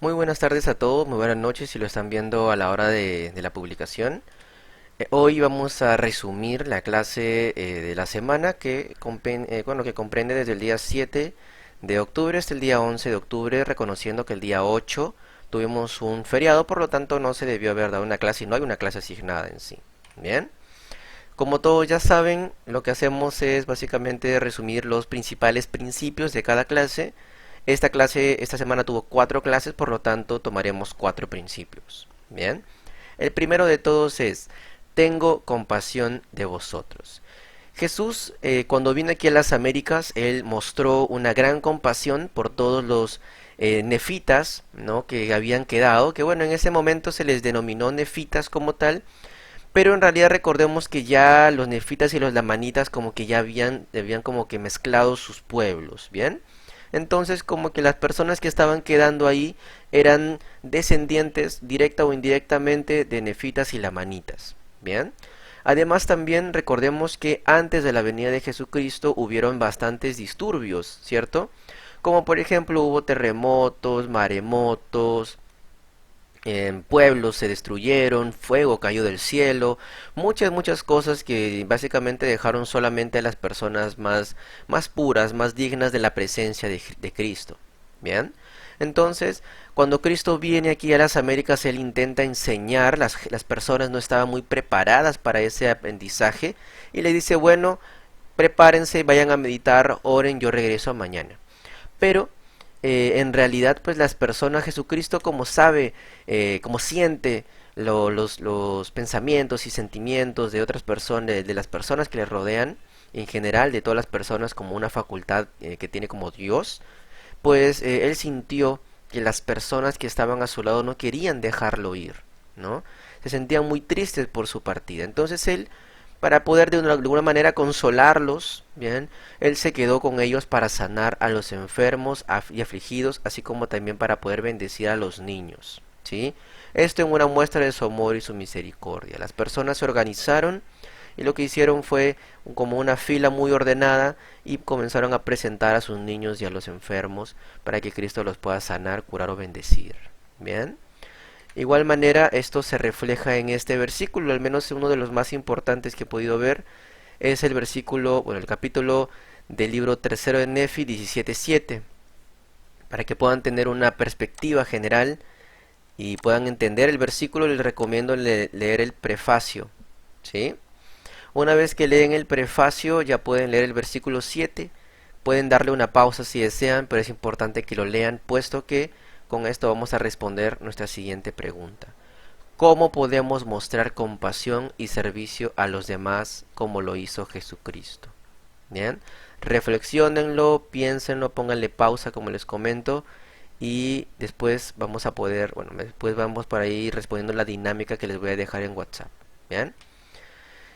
Muy buenas tardes a todos, muy buenas noches si lo están viendo a la hora de la publicación. Hoy vamos a resumir la clase de la semana que comprende desde el día 7 de octubre hasta el día 11 de octubre, reconociendo que el día 8 tuvimos un feriado, por lo tanto no se debió haber dado una clase y no hay una clase asignada en sí. Bien, como todos ya saben, lo que hacemos es básicamente resumir los principales principios de cada clase. Esta semana tuvo 4 clases, por lo tanto tomaremos 4 principios. Bien, el primero de todos es, tengo compasión de vosotros. Jesús, cuando vino aquí a las Américas, él mostró una gran compasión por todos los nefitas, ¿no?, que habían quedado, que bueno, en ese momento se les denominó nefitas como tal, pero en realidad recordemos que ya los nefitas y los lamanitas como que ya habían como que mezclado sus pueblos, ¿bien? Entonces como que las personas que estaban quedando ahí eran descendientes directa o indirectamente de nefitas y lamanitas, ¿bien? Además también recordemos que antes de la venida de Jesucristo hubieron bastantes disturbios, ¿cierto? Como por ejemplo hubo terremotos, maremotos, pueblos se destruyeron, fuego cayó del cielo, muchas cosas que básicamente dejaron solamente a las personas más puras, más dignas de la presencia de Cristo. Bien, entonces cuando Cristo viene aquí a las Américas, Él intenta enseñar, las personas no estaban muy preparadas para ese aprendizaje y le dice, bueno, prepárense, vayan a meditar, oren, yo regreso mañana. Pero en realidad pues las personas, Jesucristo como sabe, como siente los pensamientos y sentimientos de otras personas, de las personas que le rodean, en general de todas las personas como una facultad que tiene como Dios, pues él sintió que las personas que estaban a su lado no querían dejarlo ir, ¿no? Se sentían muy tristes por su partida. Entonces él, para poder de alguna manera consolarlos, bien, él se quedó con ellos para sanar a los enfermos y afligidos, así como también para poder bendecir a los niños, ¿sí? Esto en una muestra de su amor y su misericordia. Las personas se organizaron y lo que hicieron fue como una fila muy ordenada y comenzaron a presentar a sus niños y a los enfermos para que Cristo los pueda sanar, curar o bendecir. Bien. Igual manera, esto se refleja en este versículo, al menos uno de los más importantes que he podido ver, es el versículo, bueno, el capítulo del libro tercero de Nefi 17:7, para que puedan tener una perspectiva general y puedan entender el versículo. Les recomiendo leer el prefacio, ¿sí? Una vez que leen el prefacio, ya pueden leer el versículo 7. Pueden darle una pausa si desean, pero es importante que lo lean, puesto que con esto vamos a responder nuestra siguiente pregunta. ¿Cómo podemos mostrar compasión y servicio a los demás como lo hizo Jesucristo? Bien, reflexiónenlo, piénsenlo, pónganle pausa como les comento y después vamos a poder, bueno, después vamos por ahí respondiendo la dinámica que les voy a dejar en WhatsApp. Bien.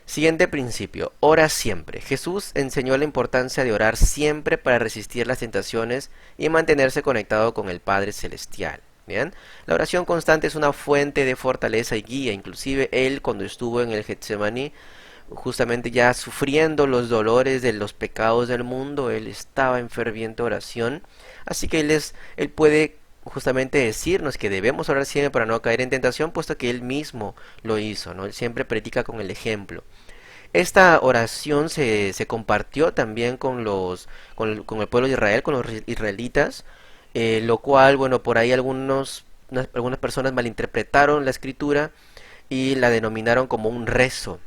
Siguiente principio, ora siempre. Jesús enseñó la importancia de orar siempre para resistir las tentaciones y mantenerse conectado con el Padre Celestial. Bien, la oración constante es una fuente de fortaleza y guía. Inclusive él, cuando estuvo en el Getsemaní, justamente ya sufriendo los dolores de los pecados del mundo, él estaba en ferviente oración. Así que él puede justamente decirnos que debemos orar siempre para no caer en tentación, puesto que él mismo lo hizo, ¿no? Él siempre predica con el ejemplo. Esta oración se compartió también con el pueblo de Israel, con los israelitas, lo cual, bueno, por ahí algunas personas malinterpretaron la escritura y la denominaron como un rezo,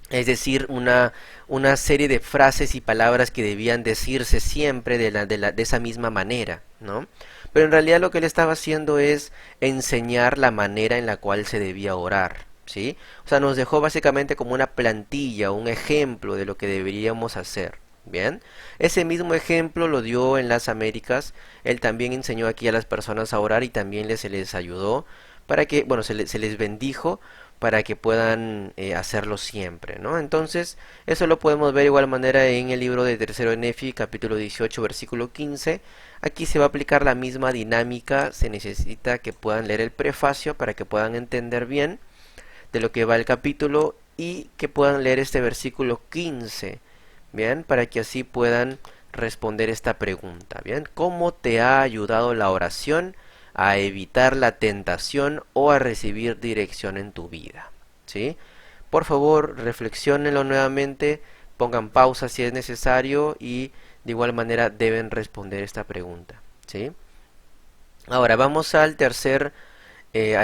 es decir, una serie de frases y palabras que debían decirse siempre de esa misma manera, ¿no? Pero en realidad lo que él estaba haciendo es enseñar la manera en la cual se debía orar, ¿sí? O sea, nos dejó básicamente como una plantilla, un ejemplo de lo que deberíamos hacer. Bien, ese mismo ejemplo lo dio en las Américas. Él también enseñó aquí a las personas a orar y también se les ayudó para que, bueno, se les bendijo para que puedan hacerlo siempre, ¿no? Entonces, eso lo podemos ver de igual manera en el libro de Tercero de Nefi, capítulo 18, versículo 15. Aquí se va a aplicar la misma dinámica, se necesita que puedan leer el prefacio para que puedan entender bien de lo que va el capítulo y que puedan leer este versículo 15, bien, para que así puedan responder esta pregunta, bien. ¿Cómo te ha ayudado la oración a evitar la tentación o a recibir dirección en tu vida, ¿sí? Por favor, reflexionenlo nuevamente, pongan pausa si es necesario y de igual manera deben responder esta pregunta, ¿sí? Ahora vamos a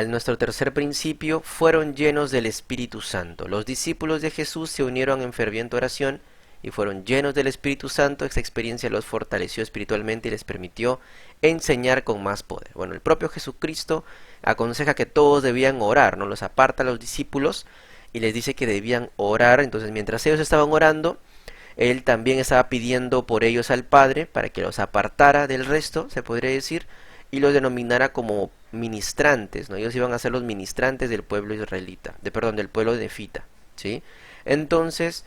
nuestro tercer principio. Fueron llenos del Espíritu Santo. Los discípulos de Jesús se unieron en ferviente oración y fueron llenos del Espíritu Santo. Esta experiencia los fortaleció espiritualmente y les permitió enseñar con más poder. Bueno, el propio Jesucristo aconseja que todos debían orar, ¿no? Los aparta a los discípulos y les dice que debían orar. Entonces, mientras ellos estaban orando, él también estaba pidiendo por ellos al Padre para que los apartara del resto, se podría decir, y los denominara como ministrantes, ¿no? Ellos iban a ser los ministrantes del pueblo israelita, del pueblo de nefita, ¿sí? Entonces,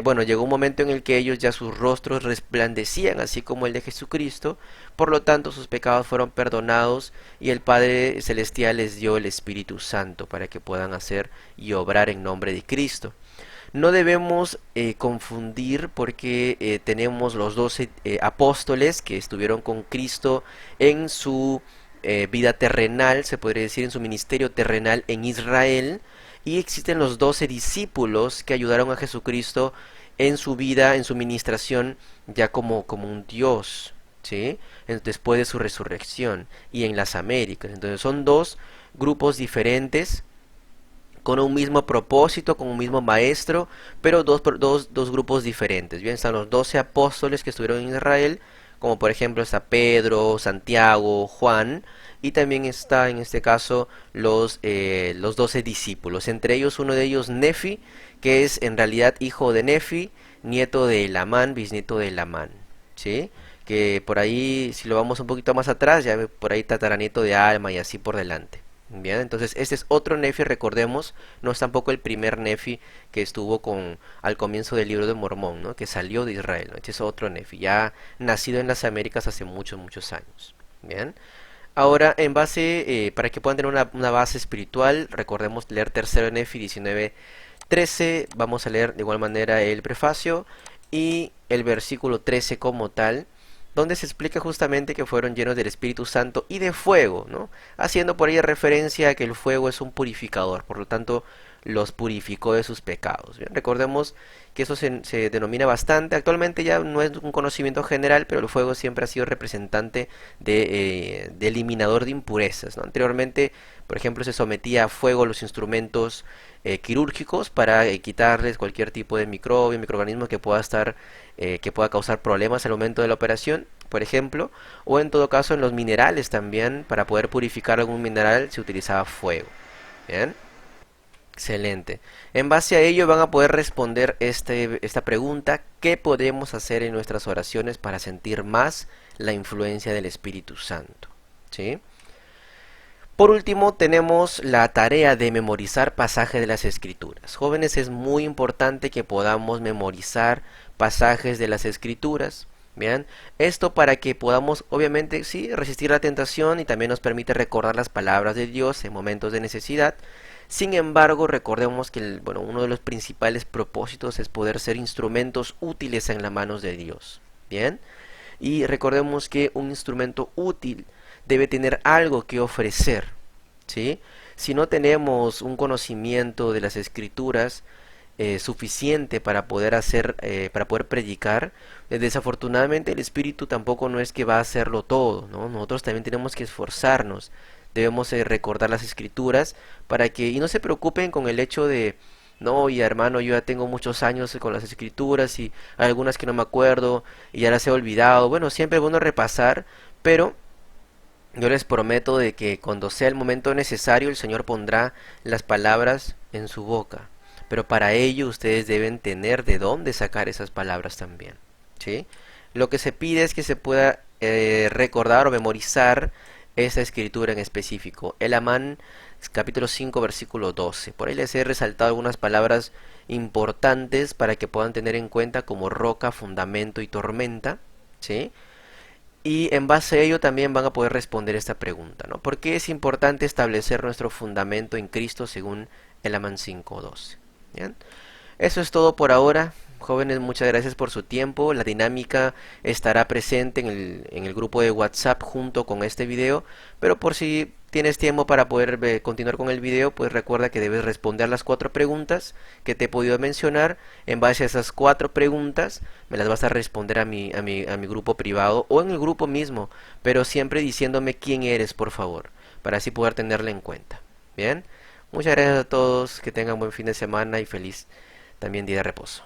bueno, llegó un momento en el que ellos ya sus rostros resplandecían, así como el de Jesucristo, por lo tanto sus pecados fueron perdonados y el Padre Celestial les dio el Espíritu Santo para que puedan hacer y obrar en nombre de Cristo. No debemos confundir porque tenemos los 12 apóstoles que estuvieron con Cristo en su vida terrenal, se podría decir en su ministerio terrenal en Israel, y existen los 12 discípulos que ayudaron a Jesucristo en su vida, en su ministración, ya como un Dios, ¿sí? Después de su resurrección y en las Américas. Entonces son dos grupos diferentes con un mismo propósito, con un mismo maestro, pero dos grupos diferentes. Bien, están los 12 apóstoles que estuvieron en Israel, como por ejemplo está Pedro, Santiago, Juan, y también está en este caso los 12 discípulos, entre ellos uno de ellos Nefi, que es en realidad hijo de Nefi, nieto de Elamán, bisnieto de Elamán, ¿sí? Que por ahí, si lo vamos un poquito más atrás, ya por ahí tataranieto de Alma y así por delante. Bien, entonces este es otro Nefi, recordemos, no es tampoco el primer Nefi que estuvo al comienzo del libro de Mormón, ¿no? Que salió de Israel, ¿no? Este es otro Nefi, ya nacido en las Américas hace muchos años. Bien, ahora en base, para que puedan tener una base espiritual, recordemos leer tercero Nefi 19:13, vamos a leer de igual manera el prefacio y el versículo 13 como tal, donde se explica justamente que fueron llenos del Espíritu Santo y de fuego, ¿no? Haciendo por ahí referencia a que el fuego es un purificador, por lo tanto los purificó de sus pecados. Bien, recordemos que eso se denomina bastante, actualmente ya no es un conocimiento general, pero el fuego siempre ha sido representante de eliminador de impurezas, ¿no? Anteriormente, por ejemplo, se sometía a fuego los instrumentos quirúrgicos para quitarles cualquier tipo de microbio, microorganismo que pueda causar problemas al momento de la operación, por ejemplo, o en todo caso en los minerales también, para poder purificar algún mineral se utilizaba fuego. Bien, excelente. En base a ello van a poder responder esta pregunta: ¿qué podemos hacer en nuestras oraciones para sentir más la influencia del Espíritu Santo? ¿Sí? Por último, tenemos la tarea de memorizar pasajes de las Escrituras. Jóvenes, es muy importante que podamos memorizar pasajes de las Escrituras. Bien, esto para que podamos, obviamente, sí, resistir la tentación y también nos permite recordar las palabras de Dios en momentos de necesidad. Sin embargo, recordemos que uno de los principales propósitos es poder ser instrumentos útiles en las manos de Dios. Bien, y recordemos que un instrumento útil debe tener algo que ofrecer, ¿sí? Si no tenemos un conocimiento de las Escrituras suficiente para poder para poder predicar, desafortunadamente el Espíritu tampoco no es que va a hacerlo todo, ¿no? Nosotros también tenemos que esforzarnos, debemos recordar las Escrituras y no se preocupen con el hecho de: no, y hermano, yo ya tengo muchos años con las Escrituras y hay algunas que no me acuerdo y ya las he olvidado. Bueno, siempre es bueno repasar, pero yo les prometo de que cuando sea el momento necesario, el Señor pondrá las palabras en su boca. Pero para ello ustedes deben tener de dónde sacar esas palabras también, ¿sí? Lo que se pide es que se pueda recordar o memorizar esa escritura en específico. El Amán, capítulo 5, versículo 12. Por ahí les he resaltado algunas palabras importantes para que puedan tener en cuenta, como roca, fundamento y tormenta, ¿sí? Y en base a ello también van a poder responder esta pregunta, ¿no? ¿Por qué es importante establecer nuestro fundamento en Cristo según el Amán 5:12? Bien, eso es todo por ahora. jóvenes, muchas gracias por su tiempo. La dinámica estará presente en el grupo de WhatsApp junto con este video, pero por si tienes tiempo para poder continuar con el video, pues recuerda que debes responder las 4 preguntas que te he podido mencionar. En base a esas 4 preguntas, me las vas a responder a mi grupo privado o en el grupo mismo, pero siempre diciéndome quién eres, por favor, para así poder tenerla en cuenta. Bien, muchas gracias a todos, que tengan buen fin de semana y feliz también día de reposo.